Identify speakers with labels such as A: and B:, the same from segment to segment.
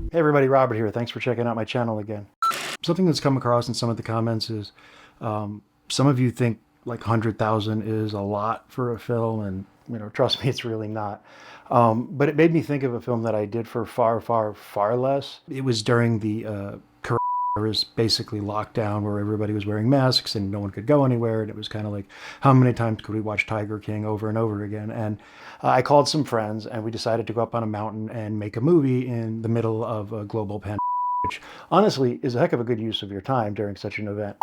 A: Hey everybody, Robert here. Thanks for checking out my channel again. Something that's come across in some of the comments is some of you think like 100,000 is a lot for a film, and trust me, it's really not. But it made me think of a film that I did for far, far, far less. It was during the coronavirus, basically lockdown, where everybody was wearing masks and no one could go anywhere, and it was kind of like, how many times could we watch Tiger King over and over again? And I called some friends, and we decided to go up on a mountain and make a movie in the middle of a global pandemic, which honestly is a heck of a good use of your time during such an event.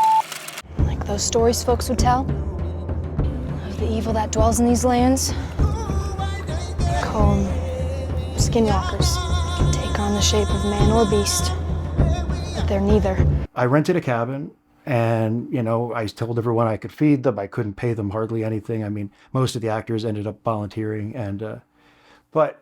B: Like those stories folks would tell of the evil that dwells in these lands. They call them Skinwalkers. Can take on the shape of man or beast, but they're neither.
A: I rented a cabin, and I told everyone I could feed them. I couldn't pay them hardly anything. I mean, most of the actors ended up volunteering, and but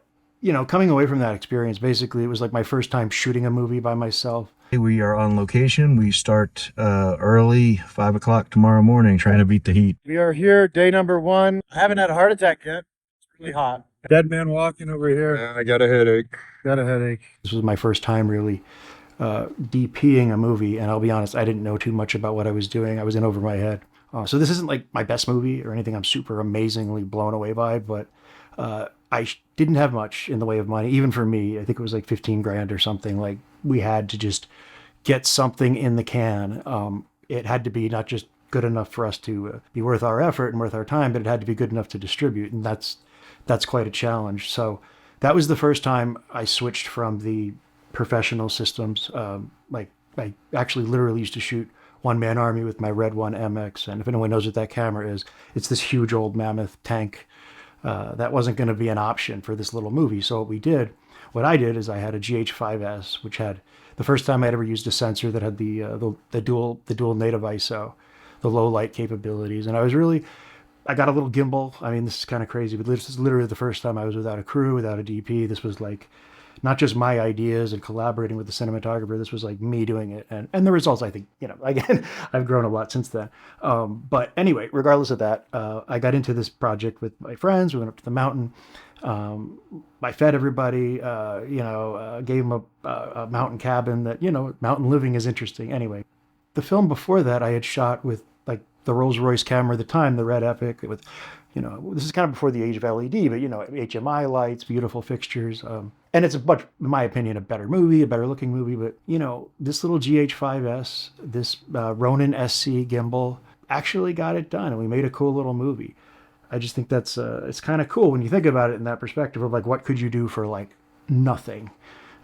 A: coming away from that experience, basically it was like my first time shooting a movie by myself.
C: We are on location. We start early, 5 o'clock tomorrow morning, trying to beat the heat.
D: We are here, day number 1. I haven't had a heart attack yet. It's really hot. Dead man walking over here.
C: I got a headache.
D: Got a headache.
A: This was my first time really DPing a movie, and I'll be honest, I didn't know too much about what I was doing. I was in over my head. So this isn't like my best movie or anything I'm super amazingly blown away by, but I didn't have much in the way of money, even for me. I think it was like 15 grand or something. Like, we had to just get something in the can. It had to be not just good enough for us to be worth our effort and worth our time, but it had to be good enough to distribute, and that's quite a challenge. So that was the first time I switched from the professional systems. Like, I actually literally used to shoot one-man army with my Red One MX, and if anyone knows what that camera is, it's this huge old mammoth tank. That wasn't going to be an option for this little movie. So what I did is I had a GH5S, which had the first time I'd ever used a sensor that had the dual native ISO, the low light capabilities, and I got a little gimbal. I mean, this is kind of crazy, but this is literally the first time I was without a crew, without a DP. This was like not just my ideas and collaborating with the cinematographer. This was like me doing it. And the results, I think, again, I've grown a lot since then. But anyway, regardless of that, I got into this project with my friends. We went up to the mountain. I fed everybody, gave them a mountain cabin that, mountain living is interesting. Anyway, the film before that I had shot with like the Rolls-Royce camera at the time, the Red Epic, with, this is kind of before the age of LED, but, HMI lights, beautiful fixtures. And it's in my opinion, a better movie, a better looking movie. But, this little GH5S, this Ronin SC gimbal actually got it done. And we made a cool little movie. I just think that's, it's kind of cool when you think about it in that perspective of like, what could you do for like nothing?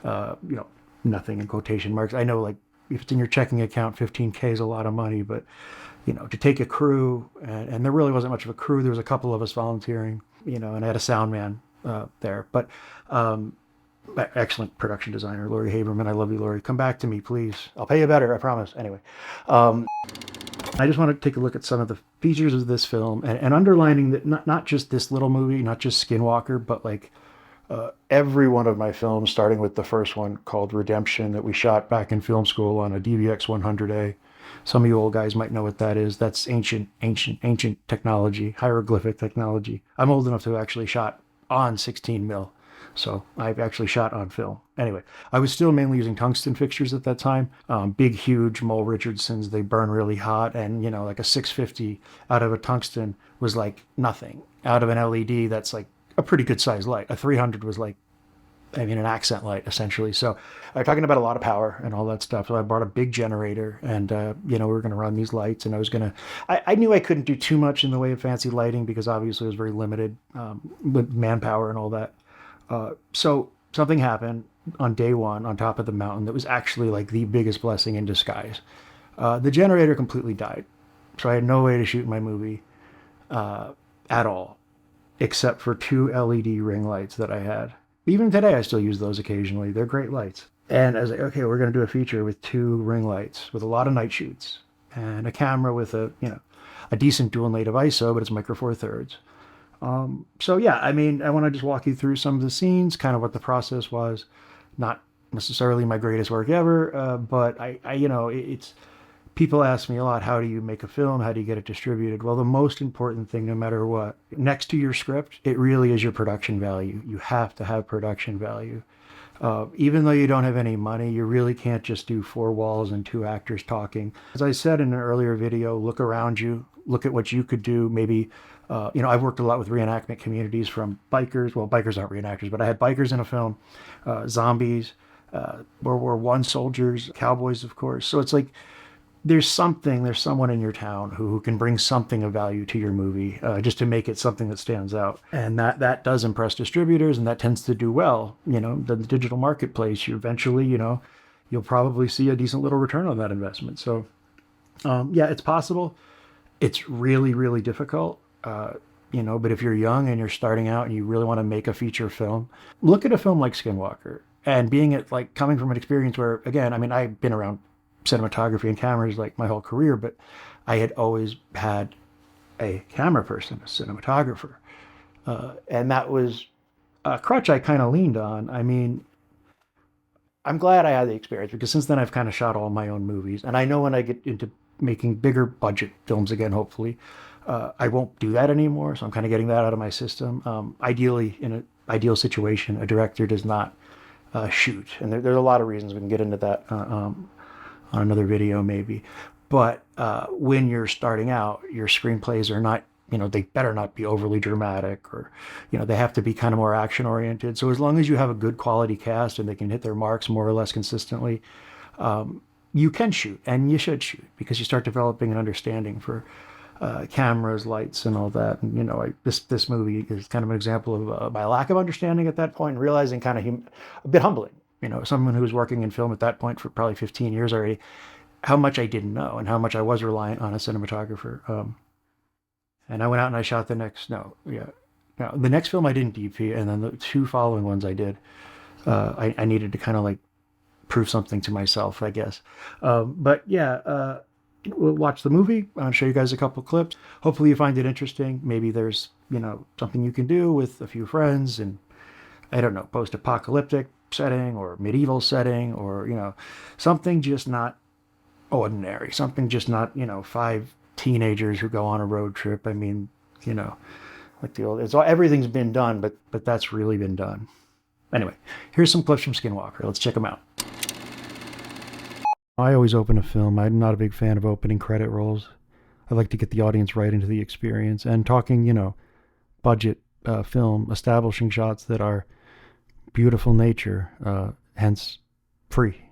A: Nothing in quotation marks. I know, like, if it's in your checking account, 15K is a lot of money, but to take a crew, and there really wasn't much of a crew. There was a couple of us volunteering, and I had a sound man there, but excellent production designer, Lori Haberman. I love you, Lori. Come back to me, please. I'll pay you better, I promise. Anyway, I just want to take a look at some of the features of this film, and underlining that not just this little movie, not just Skinwalker, but like every one of my films, starting with the first one called Redemption that we shot back in film school on a DVX 100A. Some of you old guys might know what that is. That's ancient technology, hieroglyphic technology. I'm old enough to have actually shot on 16 mil. So I've actually shot on film. Anyway, I was still mainly using tungsten fixtures at that time. Big, huge Mole Richardsons. They burn really hot. And, like a 650 out of a tungsten was like nothing. Out of an LED, that's like a pretty good sized light. A 300 was like, an accent light, essentially. So I'm talking about a lot of power and all that stuff. So I bought a big generator, and, we were going to run these lights, and I knew I couldn't do too much in the way of fancy lighting because obviously it was very limited with manpower and all that. So something happened on day one on top of the mountain that was actually like the biggest blessing in disguise. The generator completely died. So I had no way to shoot my movie at all, except for 2 LED ring lights that I had. Even today, I still use those occasionally. They're great lights. And I was like, okay, we're going to do a feature with 2 ring lights with a lot of night shoots and a camera with a decent dual native ISO, but it's micro four thirds. So yeah, I want to just walk you through some of the scenes, kind of what the process was. Not necessarily my greatest work ever, but it's People ask me a lot, how do you make a film? How do you get it distributed? Well, the most important thing, no matter what, next to your script, it really is your production value. You have to have production value. Even though you don't have any money, you really can't just do four walls and two actors talking. As I said in an earlier video, look around you, look at what you could do. Maybe, I've worked a lot with reenactment communities, from bikers. Well, bikers aren't reenactors, but I had bikers in a film, zombies, World War I soldiers, cowboys, of course. So it's like, there's someone in your town who can bring something of value to your movie, just to make it something that stands out. And that does impress distributors, and that tends to do well. The digital marketplace, you eventually, you'll probably see a decent little return on that investment. So, yeah, it's possible. It's really, really difficult. But if you're young and you're starting out and you really want to make a feature film, look at a film like Skinwalker. And coming from an experience where, again, I mean, I've been around cinematography and cameras like my whole career, but I had always had a camera person, a cinematographer. And that was a crutch I kind of leaned on. I mean, I'm glad I had the experience, because since then I've kind of shot all my own movies. And I know when I get into making bigger budget films again, hopefully, I won't do that anymore. So I'm kind of getting that out of my system. Ideally, in an ideal situation, a director does not shoot. And there's a lot of reasons. We can get into that on another video maybe. But when you're starting out, your screenplays are not, they better not be overly dramatic, or, they have to be kind of more action oriented. So as long as you have a good quality cast and they can hit their marks more or less consistently, you can shoot, and you should shoot, because you start developing an understanding for cameras, lights, and all that. And this movie is kind of an example of my lack of understanding at that point, and realizing kind of a bit humbling. Someone who was working in film at that point for probably 15 years already, how much I didn't know and how much I was reliant on a cinematographer. And I went out and I shot the next film I didn't DP, and then the two following ones I did. I needed to kind of prove something to myself, I guess. But yeah, we'll watch the movie. I'll show you guys a couple clips. Hopefully you find it interesting. Maybe there's, something you can do with a few friends, and I don't know, post-apocalyptic setting or medieval setting, or, something just not ordinary, something just not, 5 teenagers who go on a road trip. I mean, like the old, everything's been done, but that's really been done. Anyway, here's some clips from Skinwalker. Let's check them out. I always open a film. I'm not a big fan of opening credit rolls. I like to get the audience right into the experience, and talking, budget film, establishing shots that are beautiful nature, hence free.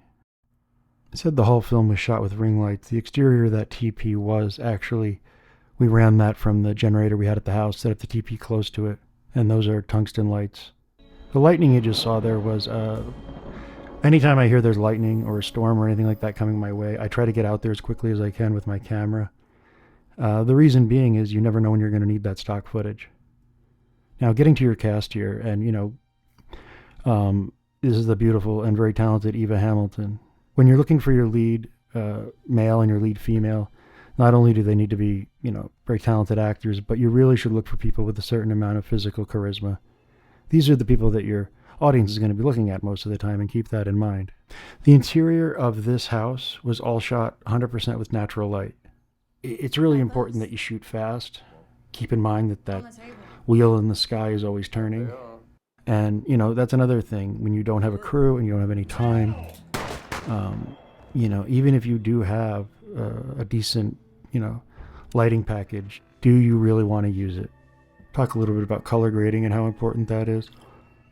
A: I said the whole film was shot with ring lights. The exterior of that TP was actually, we ran that from the generator we had at the house, set up the TP close to it, and those are tungsten lights. The lightning you just saw there was, anytime I hear there's lightning or a storm or anything like that coming my way, I try to get out there as quickly as I can with my camera. The reason being is you never know when you're going to need that stock footage. Now, getting to your cast here, and this is the beautiful and very talented Eva Hamilton. When you're looking for your lead male and your lead female, not only do they need to be, very talented actors, but you really should look for people with a certain amount of physical charisma. These are the people that your audience is going to be looking at most of the time, and keep that in mind. The interior of this house was all shot 100% with natural light. It's really important that you shoot fast. Keep in mind that wheel in the sky is always turning. And, that's another thing. When you don't have a crew and you don't have any time, even if you do have a decent, lighting package, do you really want to use it? Talk a little bit about color grading and how important that is.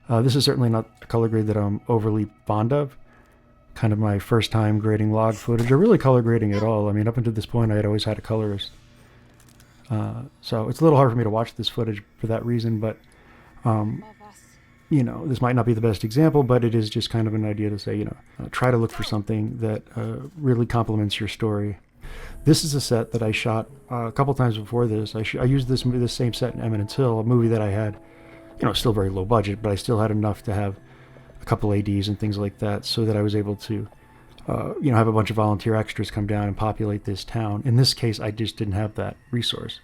A: This is certainly not a color grade that I'm overly fond of. Kind of my first time grading log footage, or really color grading at all. I mean, up until this point, I had always had a colorist. So it's a little hard for me to watch this footage for that reason, but, this might not be the best example, but it is just kind of an idea to say, try to look for something that really complements your story. This is a set that I shot a couple times before this. I used this same set in Eminence Hill, a movie that I had, still very low budget, but I still had enough to have a couple ADs and things like that, so that I was able to, have a bunch of volunteer extras come down and populate this town. In this case, I just didn't have that resource.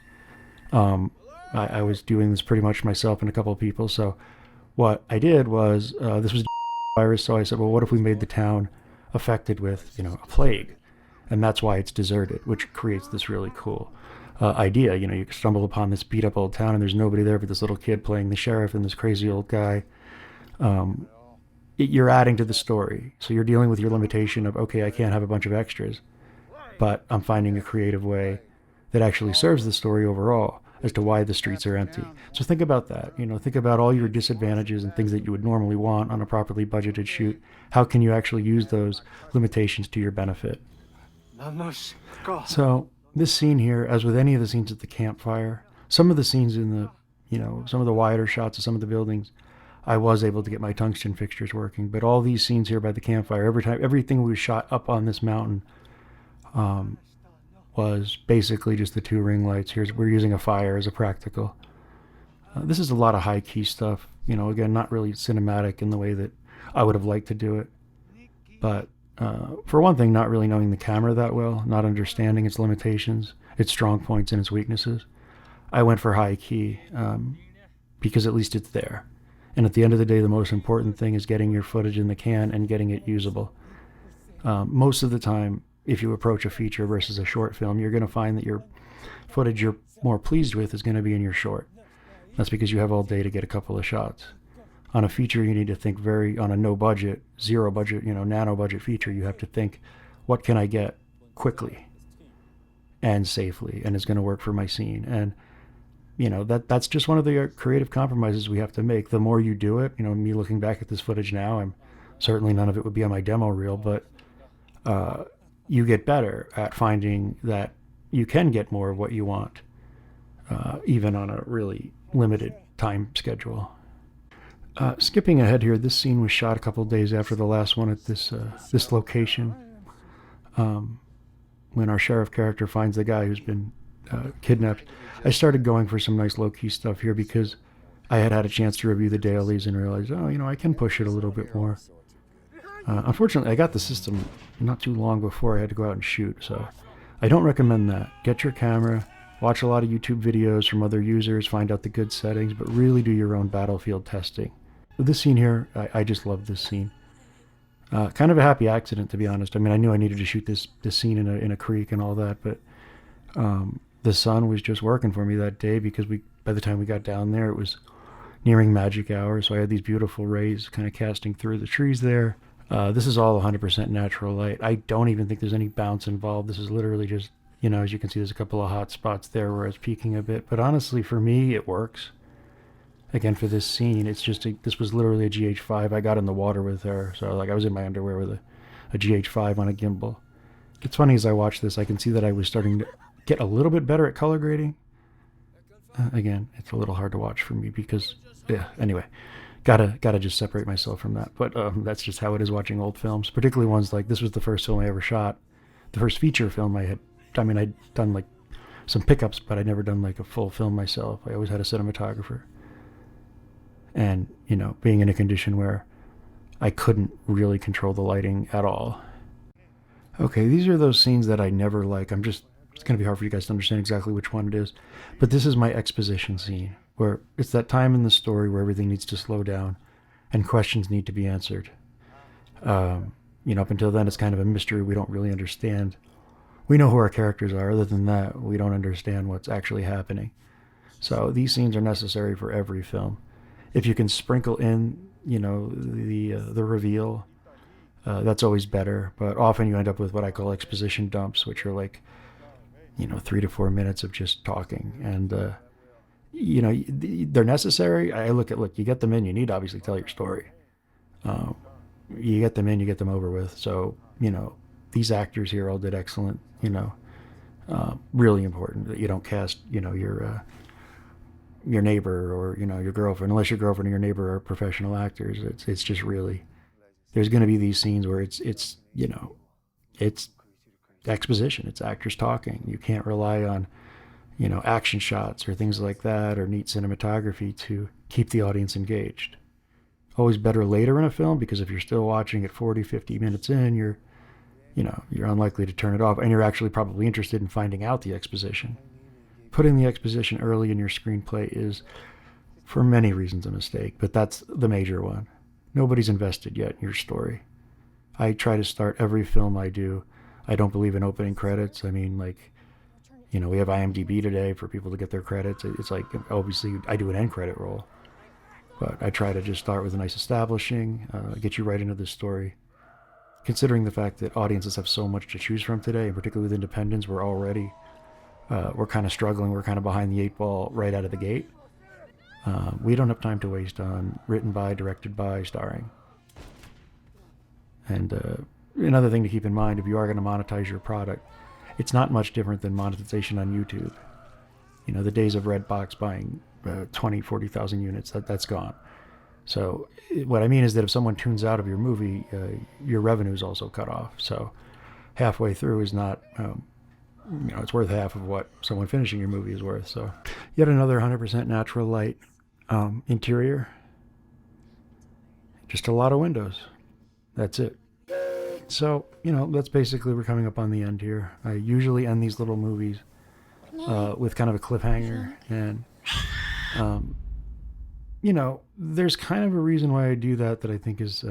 A: I was doing this pretty much myself and a couple of people. So what I did was, this was virus, so I said, well, what if we made the town affected with, a plague? And that's why it's deserted, which creates this really cool idea. You know, you stumble upon this beat up old town and there's nobody there but this little kid playing the sheriff and this crazy old guy. You're adding to the story. So you're dealing with your limitation of, okay, I can't have a bunch of extras, but I'm finding a creative way that actually serves the story overall as to why the streets are empty. So think about that. You know, think about all your disadvantages and things that you would normally want on a properly budgeted shoot. How can you actually use those limitations to your benefit? So this scene here, as with any of the scenes at the campfire, some of the scenes in the, you know, some of the wider shots of some of the buildings, I was able to get my tungsten fixtures working. But all these scenes here by the campfire, everything we shot up on this mountain was basically just the 2 ring lights. We're using a fire as a practical. This is a lot of high key stuff. You know, again, not really cinematic in the way that I would have liked to do it. But for one thing, not really knowing the camera that well, not understanding its limitations, its strong points and its weaknesses. I went for high key because at least it's there. And at the end of the day, the most important thing is getting your footage in the can and getting it usable. Most of the time, if you approach a feature versus a short film, you're going to find that your footage you're more pleased with is going to be in your short. That's because you have all day to get a couple of shots. On a feature, you need to think on a no budget, zero budget, you know, nano budget feature, you have to think, what can I get quickly and safely and is going to work for my scene? And, you know, that's just one of the creative compromises we have to make. The more you do it, you know, me looking back at this footage now, I'm certainly none of it would be on my demo reel, but you get better at finding that you can get more of what you want, even on a really limited time schedule. Skipping ahead here, this scene was shot a couple of days after the last one at this location. When our sheriff character finds the guy who's been kidnapped, I started going for some nice low-key stuff here because I had a chance to review the dailies and realized, oh, you know, I can push it a little bit more. Unfortunately, I got the system not too long before I had to go out and shoot, so I don't recommend that. Get your camera, watch a lot of YouTube videos from other users, find out the good settings, but really do your own battlefield testing. With this scene here, I just love this scene. Kind of a happy accident, to be honest. I mean, I knew I needed to shoot this scene in a creek and all that, but the sun was just working for me that day because by the time we got down there, it was nearing magic hour, so I had these beautiful rays kind of casting through the trees there. This is all 100% natural light. I don't even think there's any bounce involved. This is literally just, you know, as you can see, there's a couple of hot spots there where it's peaking a bit. But honestly, for me, it works. Again, for this scene, it's just, this was literally a GH5. I got in the water with her. So, like, I was in my underwear with a GH5 on a gimbal. It's funny, as I watch this, I can see that I was starting to get a little bit better at color grading. Again, it's a little hard to watch for me because, yeah, anyway. Gotta just separate myself from that. But that's just how it is watching old films, particularly ones like this was the first film I ever shot. The first feature film I'd done like some pickups, but I'd never done like a full film myself. I always had a cinematographer. And, you know, being in a condition where I couldn't really control the lighting at all. Okay, these are those scenes that I never like. It's going to be hard for you guys to understand exactly which one it is. But this is my exposition scene, where it's that time in the story where everything needs to slow down and questions need to be answered. You know, up until then, it's kind of a mystery. We don't really understand. We know who our characters are. Other than that, we don't understand what's actually happening. So these scenes are necessary for every film. If you can sprinkle in, you know, the reveal, that's always better. But often you end up with what I call exposition dumps, which are like, you know, 3 to 4 minutes of just talking. And, you know, they're necessary. Look, you get them in, you need to obviously tell your story. You get them in, you get them over with. So, you know, these actors here all did excellent, you know, really important that you don't cast, you know, your neighbor or, you know, your girlfriend, unless your girlfriend and your neighbor are professional actors. It's just really, there's going to be these scenes where it's, you know, it's exposition, it's actors talking. You can't rely on, you know, action shots or things like that or neat cinematography to keep the audience engaged. Always better later in a film, because if you're still watching at 40, 50 minutes in, you're unlikely to turn it off, and you're actually probably interested in finding out the exposition. Putting the exposition early in your screenplay is, for many reasons, a mistake, but that's the major one. Nobody's invested yet in your story. I try to start every film I do. I don't believe in opening credits. I mean, like, we have IMDb today for people to get their credits. It's like, obviously, I do an end credit roll, but I try to just start with a nice establishing, get you right into the story. Considering the fact that audiences have so much to choose from today, and particularly with independents, we're kind of struggling. We're kind of behind the eight ball right out of the gate. We don't have time to waste on written by, directed by, starring. And another thing to keep in mind, if you are going to monetize your product, it's not much different than monetization on YouTube. The days of Redbox buying 20, 40,000 units, that's gone. So what I mean is that if someone tunes out of your movie, your revenue is also cut off. So halfway through is not, it's worth half of what someone finishing your movie is worth. So yet another 100% natural light interior. Just a lot of windows. That's it. So, that's basically, we're coming up on the end here. I usually end these little movies with kind of a cliffhanger. And, there's kind of a reason why I do that I think is,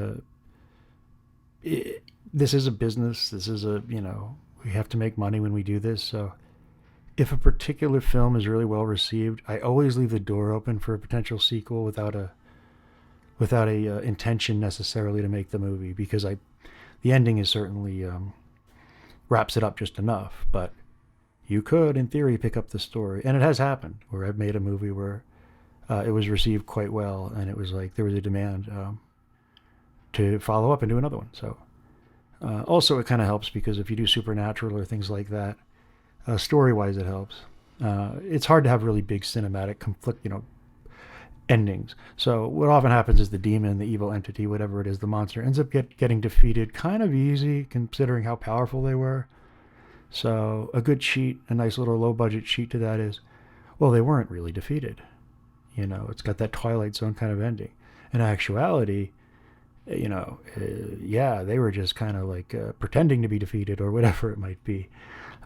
A: this is a business. This is we have to make money when we do this. So if a particular film is really well received, I always leave the door open for a potential sequel without a intention necessarily to make the movie, because the ending is certainly wraps it up just enough. But you could, in theory, pick up the story, and it has happened where I've made a movie where it was received quite well, and it was like there was a demand to follow up and do another one. So also it kind of helps because if you do supernatural or things like that, story-wise it helps. It's hard to have really big cinematic conflict, endings. So what often happens is the demon, the evil entity, whatever it is, the monster ends up getting defeated kind of easy considering how powerful they were. So a good cheat, a nice little low budget cheat to that is, well, they weren't really defeated. It's got that Twilight Zone kind of ending. In actuality, yeah, they were just kind of like pretending to be defeated or whatever it might be.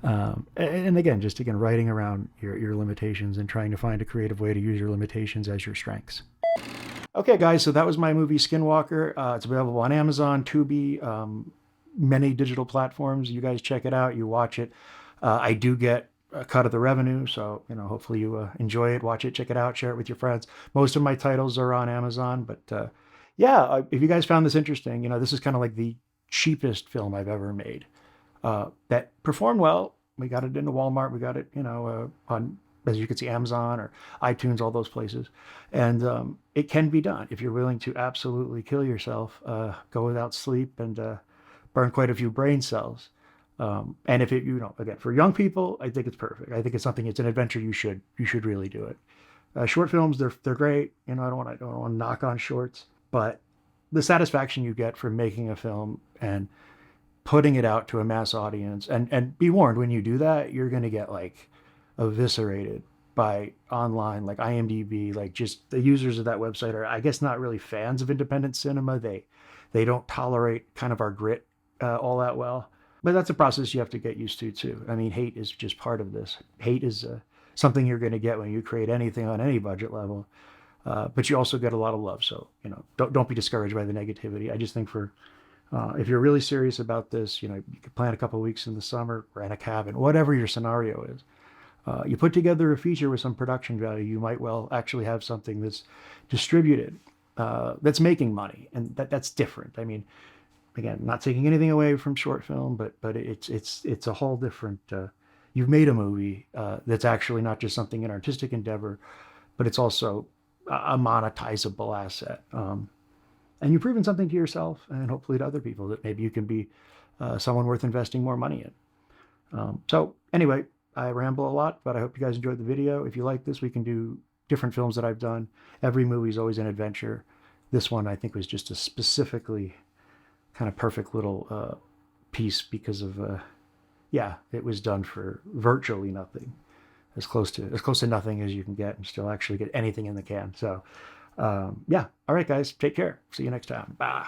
A: And again, writing around your limitations and trying to find a creative way to use your limitations as your strengths. Okay, guys, so that was my movie Skinwalker. It's available on Amazon, Tubi, many digital platforms. You guys check it out. You watch it. I do get a cut of the revenue, so hopefully you enjoy it, watch it, check it out, share it with your friends. Most of my titles are on Amazon, but yeah, if you guys found this interesting, this is kind of like the cheapest film I've ever made. That performed well. We got it into Walmart. We got it, on, as you can see, Amazon or iTunes, all those places. And it can be done if you're willing to absolutely kill yourself, go without sleep, and burn quite a few brain cells. And if it, again, for young people, I think it's perfect. I think it's an adventure. You should really do it. Short films, they're great. I don't want to knock on shorts, but the satisfaction you get from making a film and putting it out to a mass audience, and be warned, when you do that, you're going to get like eviscerated by online, like IMDb, like just the users of that website are, I guess, not really fans of independent cinema. They don't tolerate kind of our grit all that well. But that's a process you have to get used to too. I mean, hate is just part of this. Hate is something you're going to get when you create anything on any budget level. But you also get a lot of love. So, don't be discouraged by the negativity. I just think if you're really serious about this, you could plan a couple of weeks in the summer, rent a cabin, whatever your scenario is. You put together a feature with some production value, you might well actually have something that's distributed, that's making money. And that's different. I mean, again, not taking anything away from short film, but it's a whole different, you've made a movie that's actually not just something, an artistic endeavor, but it's also a monetizable asset. And you've proven something to yourself and hopefully to other people that maybe you can be someone worth investing more money in. So anyway, I ramble a lot, but I hope you guys enjoyed the video. If you like this, we can do different films that I've done. Every movie is always an adventure. This one, I think, was just a specifically kind of perfect little piece because of, yeah, it was done for virtually nothing. As close to nothing as you can get and still actually get anything in the can. So, yeah. All right, guys, take care. See you next time. Bye.